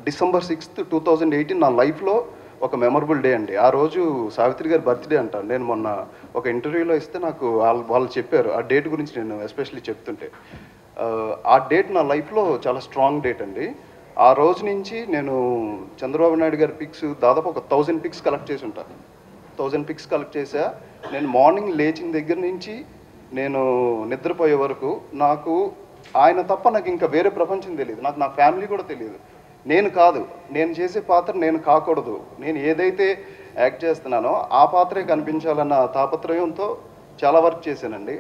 December 6th, 2018 నా లైఫ్లో ఒక మెమరబుల్ డే అండి. ఆ రోజు సావిత్రి గారి బర్త్డే అంట. నేను మొన్న ఒక ఇంటర్వ్యూలో ఇస్తే నాకు వాళ్ళు చెప్పారు ఆ డేట్ గురించి. నేను ఎస్పెషల్లీ చెప్తుంటే ఆ డేట్ నా లైఫ్లో చాలా స్ట్రాంగ్ డేట్ అండి. ఆ రోజు నుంచి నేను చంద్రబాబు నాయుడు గారి పిక్స్ దాదాపు ఒక 1000 పిక్స్ కలెక్ట్ చేసి ఉంటాను. 1000 పిక్స్ కలెక్ట్ చేసా. నేను మార్నింగ్ లేచిన దగ్గర నుంచి నేను నిద్రపోయే వరకు నాకు ఆయన తప్ప నాకు ఇంకా వేరే ప్రపంచం తెలియదు. నాకు నా ఫ్యామిలీ కూడా తెలియదు. నేను కాదు, నేను చేసే పాత్ర నేను కాకూడదు. నేను ఏదైతే యాక్ట్ చేస్తున్నానో ఆ పాత్రే కనిపించాలన్న తాపత్రయంతో చాలా వర్క్ చేశానండి.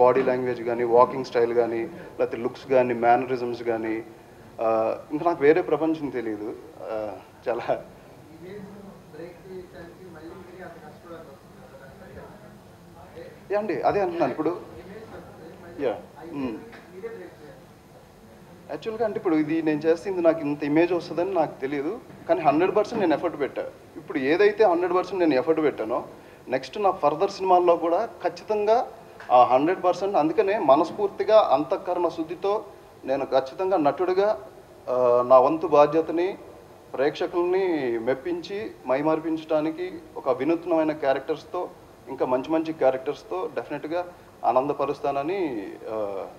బాడీ లాంగ్వేజ్ కానీ, వాకింగ్ స్టైల్ కానీ, లేకపోతే లుక్స్ కానీ, మేనరిజమ్స్ కానీ, ఇంకా నాకు వేరే ప్రపంచం తెలియదు. చాలా అండి అదే అంటున్నాను ఇప్పుడు. యాక్చువల్గా అంటే ఇప్పుడు ఇది నేను చేస్తుంది నాకు ఇంత ఇమేజ్ వస్తుందని నాకు తెలియదు, కానీ 100% నేను ఎఫర్ట్ పెట్టాను. ఇప్పుడు ఏదైతే 100% నేను ఎఫర్ట్ పెట్టానో నెక్స్ట్ నా ఫర్దర్ సినిమాల్లో కూడా ఖచ్చితంగా ఆ 100%, అందుకనే మనస్ఫూర్తిగా అంతఃకరణ శుద్ధితో నేను ఖచ్చితంగా నటుడిగా నా వంతు బాధ్యతని ప్రేక్షకుల్ని మెప్పించి మైమార్పించడానికి ఒక వినూత్నమైన క్యారెక్టర్స్తో, ఇంకా మంచి మంచి క్యారెక్టర్స్తో డెఫినెట్గా ఆనందపరుస్తానని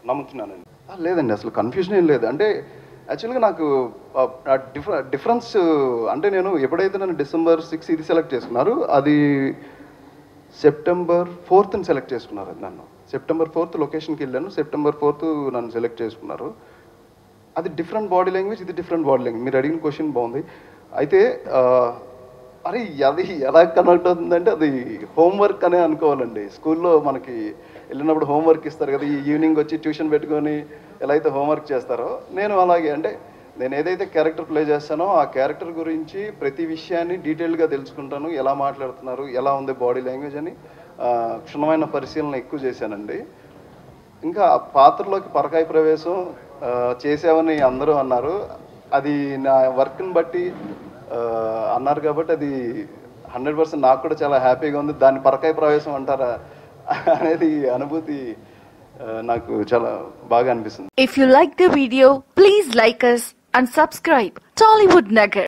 నమ్ముతున్నానండి. లేదండి, అసలు కన్ఫ్యూజన్ ఏం లేదు. అంటే యాక్చువల్గా నాకు డిఫరెన్స్ అంటే నేను ఎప్పుడైతే నన్ను December 6 ఇది సెలెక్ట్ చేసుకున్నారు, అది September 4th సెలెక్ట్ చేసుకున్నారు. నన్ను September 4th లొకేషన్కి వెళ్ళాను. September 4th నన్ను సెలెక్ట్ చేసుకున్నారు. అది డిఫరెంట్ బాడీ లాంగ్వేజ్, ఇది డిఫరెంట్ బాడీ లాంగ్వేజ్. మీరు అడిగిన క్వశ్చన్ బాగుంది. అయితే అది ఎలా కనెక్ట్ అవుతుందంటే అది హోంవర్క్ అనే అనుకోవాలండి. స్కూల్లో మనకి వెళ్ళినప్పుడు హోంవర్క్ ఇస్తారు కదా, ఈ ఈవినింగ్ వచ్చి ట్యూషన్ పెట్టుకొని ఎలా అయితే హోంవర్క్ చేస్తారో నేను అలాగే. అంటే నేను ఏదైతే క్యారెక్టర్ ప్లే చేస్తానో ఆ క్యారెక్టర్ గురించి ప్రతి విషయాన్ని డీటెయిల్గా తెలుసుకుంటాను. ఎలా మాట్లాడుతున్నారు, ఎలా ఉంది బాడీ లాంగ్వేజ్ అని క్షుణ్ణమైన పరిశీలన ఎక్కువ చేశానండి. ఇంకా పాత్రలోకి పరకాయ ప్రవేశం చేసావని అందరూ అన్నారు. అది నా వర్క్ని బట్టి అన్నారు కాబట్టి అది 100% నాకు కూడా చాలా హ్యాపీగా ఉంది. దాన్ని పరకాయ ప్రవేశం అంటారా అనేది అనుభూతి నాకు చాలా బాగా అనిపిస్తుంది. If you like the video, please like us and subscribe Tollywood Nagar.